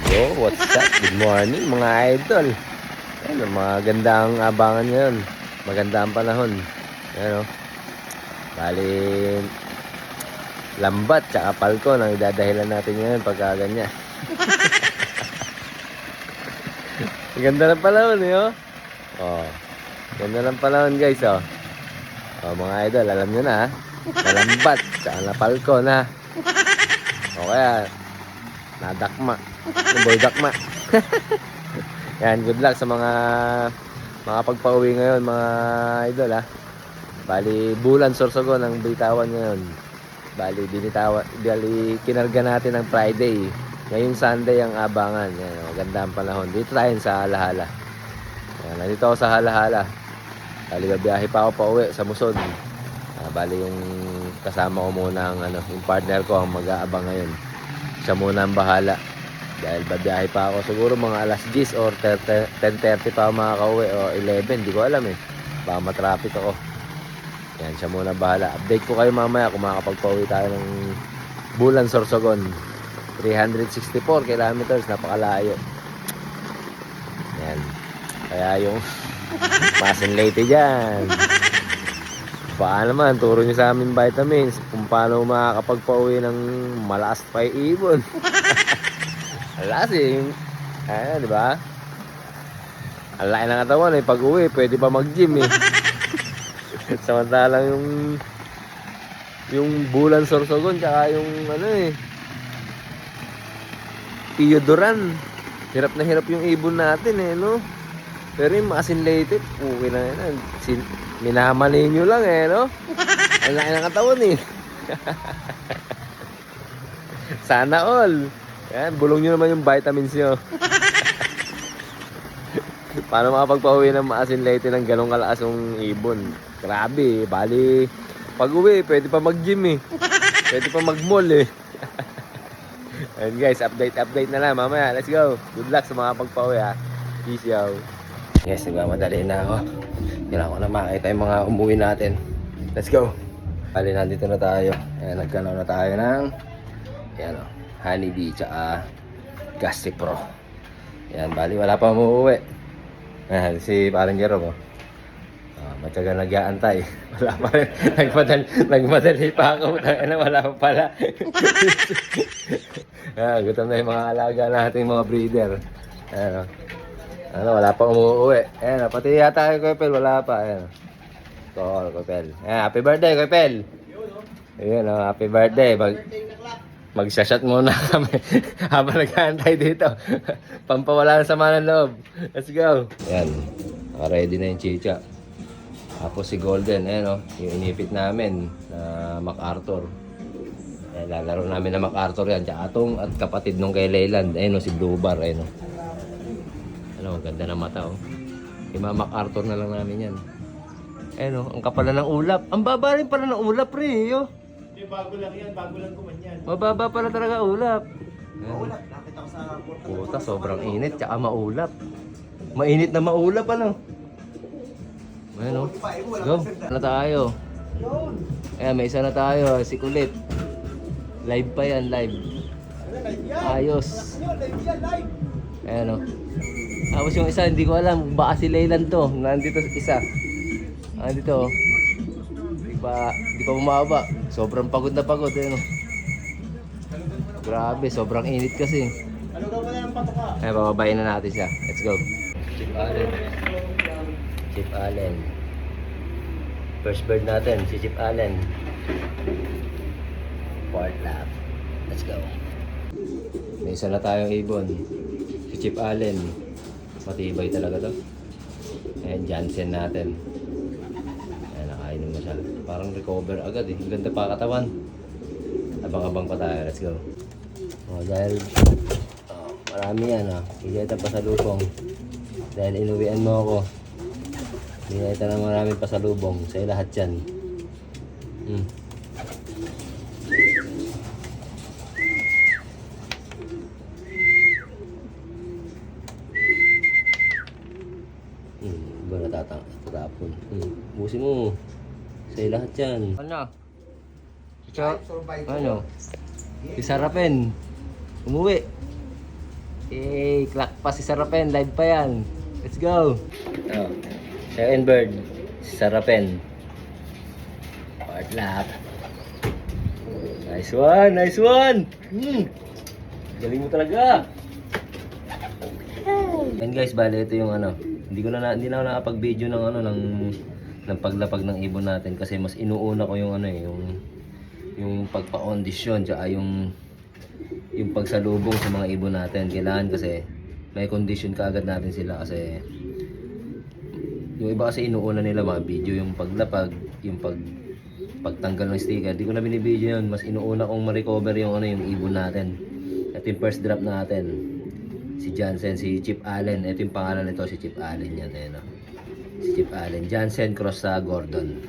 Yo, what's up? Good morning mga idol. Ano, magandang abangan ngayon. Magandang panahon. Ano, bali lambat tsaka palko ang idadahilan natin ngayon pagka ganyan. Ganda ng panahon eh, oh. Oh, ganda ng panahon guys, oh. Oh, mga idol, alam nyo na, ha? Nalambat tsaka napalko na. O kaya, nadakma. Yung boy dakma. Yan, good luck sa mga pagpauwi ngayon mga idol, ha. Bali, Bulan Sorsogon ang bitawan ngayon. Bali, kinarga natin ng Friday. Ngayong Sunday ang abangan. Yan, maganda ang panahon. Dito tayo sa Halahala. Yan, nandito ako sa Halahala. Bali, biyahe pa ako pa uwi sa Muson. Bali, yung kasama ko muna yung partner ko ang mag-aabang ngayon. Siya muna ang bahala. Dahil babiyahe pa ako. Siguro mga alas 10 or 10:30 pa ako makakauwi o 11. Hindi ko alam eh. Baka matraffic ako. Yan, siya muna bahala. Update ko kayo mamaya kung makakapagpauwi tayo ng Bulan Sorsogon. 364 kilometers. Napakalayo. Yan. Kaya yung Masin Leyte dyan. Paano naman, turo nyo sa amin vitamins kung paano makakapagpauwi ng malakas pa ibon. Alas eh. Di ba? Ang laki ng katawan eh. Pag uwi, pwede pa mag-gym eh. Samantalang yung Bulan Sorsogon tsaka yung Piodoran. Hirap na hirap yung ibon natin eh, no? Pero yung Masin Leyte, okay na yan. Minamali nyo lang eh, no? Ang laki ng katawan eh. Sana all. Yan, bulong nyo naman yung vitamins nyo. Paano makapagpauwi ng Masin Leyte ng ganong kalakas yung ibon? Grabe, bali. Pag uwi, pwede pa mag-gym eh. Pwede pa mag-mall eh. And guys, update na lang mamaya. Let's go. Good luck sa mga pagpauwi ha. Peace out. Yes, nagmamadali na ako. Kailangan ko na makita yung mga umuwi natin. Let's go. Bali, nandito na tayo. Ayan, nagkanaw na tayo ng Honeybee tsaka Gastri Pro. Ayan, bali, wala pa umuwi. Ayan, si parang Jerome, oh. Matyaga nag-aantay. Wala pa rin. Nagmadali pa ako. Wala pa pala. Gutom na yung mga alaga natin, mga breeder. Ayan, wala pa umuwi. Ayan, pati yata kay Kuya Pel, wala pa. Ayan. Kuya Pel. Ayan, happy birthday, Kuya Pel. Ayan, happy birthday. Magsashot muna kami habang nag-aantay dito. Pampawala ng sama ng loob. Let's go. Ayan, ready na yung chicha. Tapos si Golden, ayan yung inipit namin na MacArthur. Ayan, lalaro namin na MacArthur yan. Tsaka atong at kapatid nung kay Leyland. Ayan si Blue Bar, ayan ganda na mata Yung mga MacArthur na lang namin yan. Ayan ang kapala ng ulap. Ang baba rin pala ng ulap rin Bago lang yan, bago lang kuman yan. Mababa pala talaga ulap. Maulap, nakita ko sa portal. Puta, sobrang init tsaka maulap. Mainit na maulap Ayan go. Na tayo. Ayan, may isa na tayo. Si Kulit. Live pa yan, live. Ayos. Ayan Tapos yung isa, hindi ko alam. Baka si Leyland to. Nandito isa. Nandito Di pa bumaba. Sobrang pagod na pagod. Grabe, sobrang init kasi. Ano daw pala ng patoka? Ayan, bababayin na natin siya. Let's go. Chip Allen. First bird natin, si Chip Allen. Fourth lap. Let's go. May isa na tayong ibon. Si Chip Allen. Matibay talaga to. Ayan, Jansen natin. Ayan, nakainom na siya. Parang recover agad eh. Ganda pa katawan. Abang-abang pa tayo. Let's go. Dahil marami yan Bigyan pa sa lubong. Dahil inuwian mo ako. Bigyan ito ng maraming pasalubong. Sa'yo lahat yan. Ba natatapon. Busin mo. Sa'yo lahat yan. Ano? Ano? Isarapin. Umuwi. Clock pa si Sarapen. Live pa yan. Let's go. Oh, second bird. Si Sarapen. Part lap. Nice one. Nice one. Galing mo talaga. And guys, bale ito yung ano. Hindi na ako nakapag-video ng ano ng paglapag ng ibon natin kasi mas inuuna ko yung ano yung pagpa-kondisyon tsaka yung pagsalubong sa mga ibon natin. Kailangan kasi may condition kaagad natin sila kasi yung iba kasi inuuna nila mga video yung paglapag, yung pagtanggal ng sticker. Di ko na binibideo yun. Mas inuuna kong ma-recover yung yung ibon natin. Ito yung first drop natin. Si Jansen, si Chip Allen. Ito yung pangalan nito, si Chip Allen yan. Ayan, si Chip Allen. Jansen cross sa Gordon.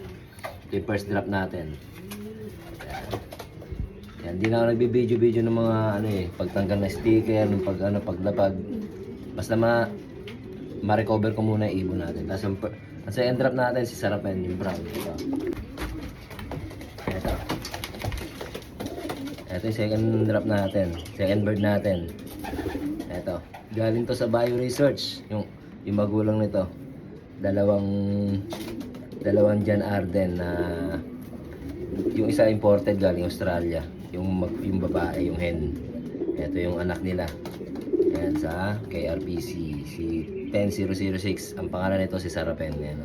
Ito yung first drop natin. Yan, di na ako nagbibideo-video ng mga pagtanggal ng sticker, ng paglapag. Basta ma-recover ko muna yung ibon natin. Tapos ang second drop natin, si Sarapen, yung brown. Ito yung second drop natin. Second bird natin. Ito. Galing to sa Bio Research. Yung magulang nito. Dalawang John Arden na yung isa imported galing Australia. Yung babae, yung hen. Ito yung anak nila. Ayan sa KRPC. Si 10006. Ang pangalan nito si Sarapen. Ayan,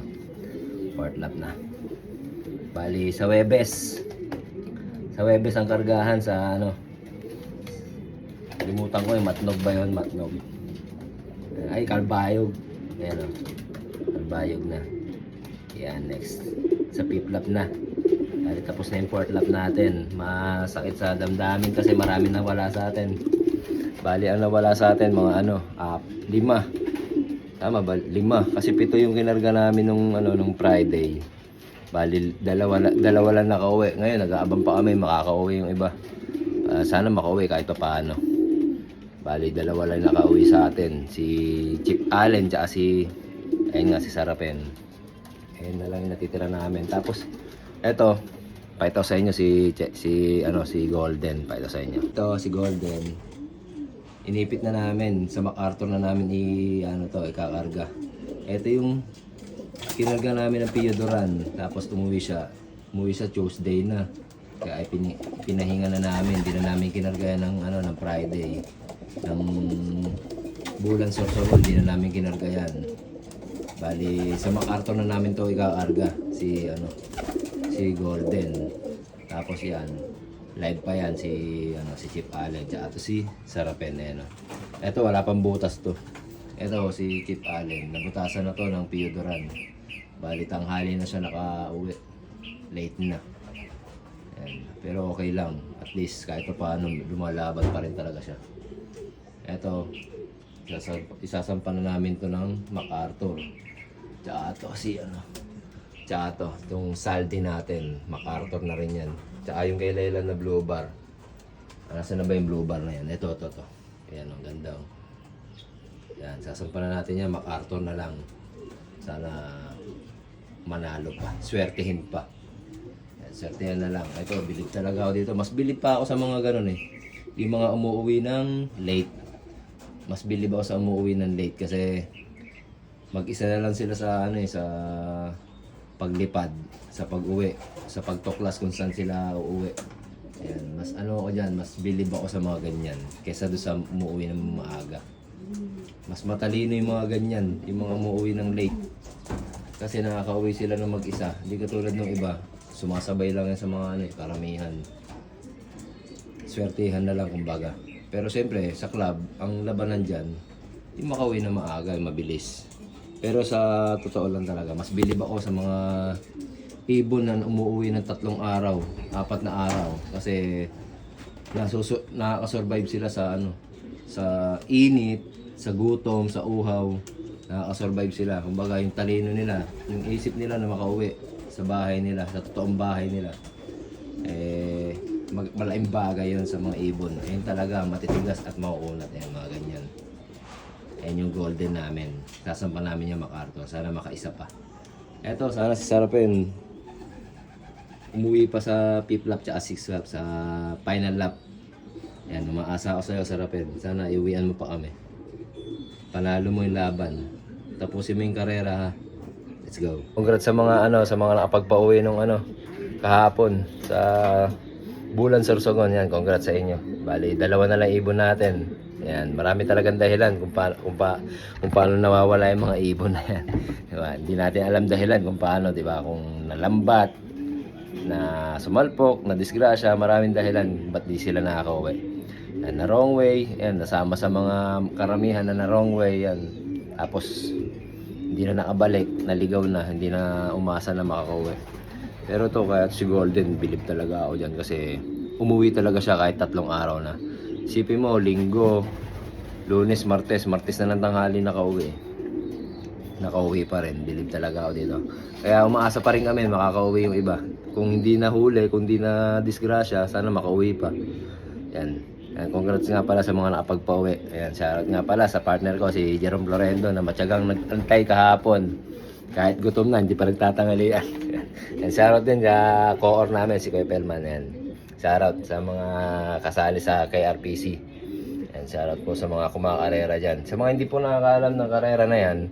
Fourth lap na. Bali sa Webes. Sa Webes ang kargahan sa kalimutan ko Matnog ba yun? Matnog. Ay, Kalbayog. Ayan Kalbayog na. Yan, next. Sa fifth lap na. Dahil tapos na yung fourth lap natin. Masakit sa damdamin kasi marami nawala sa atin. Bali, ang nawala sa atin, mga 5. Tama ba? 5. Kasi 7 yung kinarga namin nung Friday. Bali, dalawa lang nakauwi. Ngayon, nag-aabang pa kami, makakauwi yung iba. Sana makauwi kahit pa paano. Bali, 2 lang nakauwi sa atin. Si Chip Allen, tsaka si Sarapen. Ayun na lang yung natitira namin. Tapos, eto, pakita ko sa inyo si Golden. Pakita ko sa inyo. Ito, si Golden. Inipit na namin. Sa MacArthur na namin ikakarga. Ito yung kinarga namin ng Piodoran, tapos umuwi siya Tuesday na. Kaya ay pinahinga na namin, hindi na namin kinarga ng Friday. Ng bulan sorsogon, hindi na namin kinarga yan. Bali, sa MacArthur na namin to ikakarga si Golden. Tapos yan, live pa yan si Chip Allen, tsaka si Sarapen. Ito wala pang butas to. Ito si Chip Allen, nabutasan na to ng Piodoran. Bali tanghali na siya nakauwi. Late na. Ayan. Pero okay lang. At least kahit pa paano lumalaban pa rin talaga siya. Ito, isasampan na namin to ng MacArthur. Tsaka to itong Saldi natin. MacArthur na rin yan. Tsaka yung kay Layla na blue bar. Nasaan na ba yung blue bar na yan? Ito. Ayan, ang ganda. Yan, sasampan na natin yan, MacArthur na lang. Sana manalo pa, swertihin pa. Yan, swertihin na lang. Ito, bilib talaga ako dito. Mas bilib pa ako sa mga ganun yung mga umuwi ng late. Mas bilib ako sa umuwi ng late kasi mag-isa na lang sila sa sa paglipad, sa pag-uwi, sa pagtuklas kung saan sila uuwi. Yan, mas ako dyan, mas bilib ako sa mga ganyan kaysa doon sa umuwi ng maaga. Mas matalino yung mga ganyan, yung mga umuwi ng late. Kasi nakakauwi sila ng mag-isa. Hindi katulad ng iba, sumasabay lang yan sa mga karamihan. Swertihan na lang kumbaga. Pero siyempre, sa club, ang labanan dyan, yung makauwi na maaga, mabilis. Pero sa totoo lang talaga, mas bilib ako sa mga ibon na umuwi ng 3 araw, 4 na araw. Kasi nakakasurvive sila sa sa init, sa gutom, sa uhaw. Nakakasurvive sila. Kumbaga yung talino nila, yung isip nila na makauwi sa bahay nila, sa totoong bahay nila. Malaking bagay yun sa mga ibon. Ayun talaga, matitigas at mauunat. Ayan, mga ganyan. Ayan yung golden namin. Sasampan namin yung MacArthur. Sana makaisa pa. Eto, sana si Sarapen umuwi pa sa 5th lap tsaka 6th lap sa final lap. Ayan, umaasa ako sa'yo, Sarapen. Sana iuwian mo pa kami. Panalo mo yung laban. Tapusin mo yung karera ha. Let's go. Congrats sa mga sa mga nakapagpauwi nung kahapon sa Bulan Sorsogon. Yan, congrats sa inyo. Bali, 2 na lang ibon natin. Yan, marami talagang dahilan kung paano nawawala yung mga ibon na yan. Diba? Hindi natin alam dahilan kung paano, diba? Kung nalambat, na sumalpok, na disgrasya, maraming dahilan ba't di sila nakakauwi. Yan, na wrong way, yan, nasama sa mga karamihan na wrong way, yan. Tapos, hindi na nakabalik, naligaw na, hindi na umasa na makakauwi. Pero to kaya si Golden, bilib talaga ako dyan kasi umuwi talaga siya kahit 3 araw na. Isipin mo, Linggo, Lunes, Martes na ng tanghali nakauwi. Nakauwi pa rin, bilib talaga ako dito. Kaya umaasa pa rin kami, makakauwi yung iba. Kung hindi na huli, kung hindi na disgrasya, sana makauwi pa. Yan. Yan, congrats nga pala sa mga nakapagpauwi. Ayan, shoutout nga pala sa partner ko, si Jerome Florendo, na matyagang nag-antay kahapon. Kahit gutom na, hindi pa nagtatangalian. Yan, shoutout din sa co-or namin, si Kuya Pelman. Yan. Shoutout sa mga kasali sa KRPC. Yan, shoutout po sa mga kumakarera dyan. Sa mga hindi po nakakaalam ng karera na yan,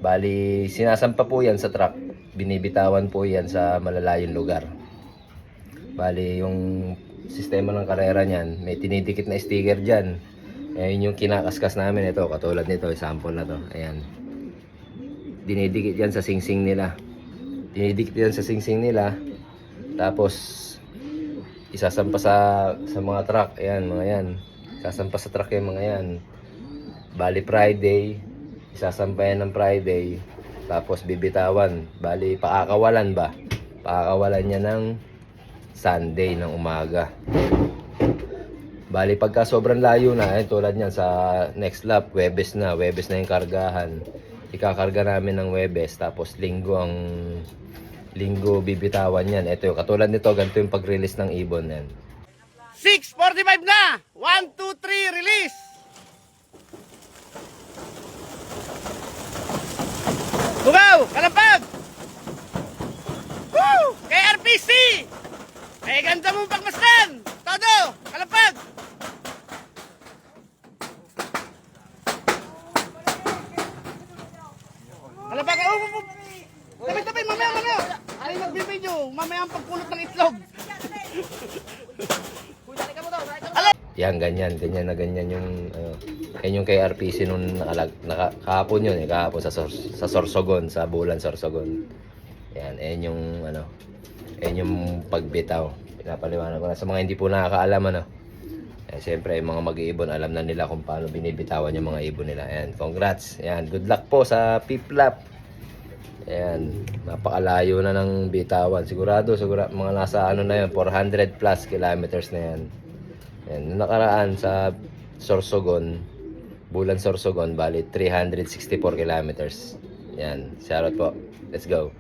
bali, sinasampa po yan sa truck. Binibitawan po yan sa malalayong lugar. Bali, yung sistema ng karera niyan, may tinidikit na sticker dyan. Ayun yung kinakaskas namin ito, katulad nito, sample na to. Ayan. Dinidikit yan sa singsing nila. Dinidikit yan sa singsing nila. Tapos, isasampa sa mga truck. Ayan, mga yan. Isasampa sa truck yung mga yan. Bali, Friday. Isasampa yan ng Friday. Tapos, bibitawan. Bali, paakawalan ba? Paakawalan niya ng Sunday ng umaga. Bali, pagka sobrang layo na, tulad niyan sa next lap, Webes na yung kargahan. Ikakarga namin ng Webes, tapos Linggo bibitawan yan. Ito yung katulad nito, ganito yung pag-release ng ibon yan. 6:45 na! 1, 2, 3, release! Bugaw! Kalampag! Woo! KRPC! Ay, ganda mong pagmasdan! Todo! Kalampag! Kalampag! Tabi-tabi! Mamaya! Ay, nagbibidyo! Mamaya ang pagpulot ng itlog! Yan, ganyan yung yan yung KRPC nung kahapon yun kahapon sa Sorsogon, sa Bulan Sorsogon. Yan, yan yung pagbitaw. Pinapaliwanag ko na sa mga hindi po nakakaalam siyempre yung mga mag-iibon alam na nila kung paano binibitawan yung mga ibon nila. Ayan, congrats. Ayan, good luck po sa piplap. Ayan, napakalayo na ng bitawan. Sigurado mga nasa na yun, 400 plus kilometers na yan. Ayan, nung nakaraan sa Sorsogon, Bulan Sorsogon, bali 364 kilometers. Ayan, shoutout po. Let's go.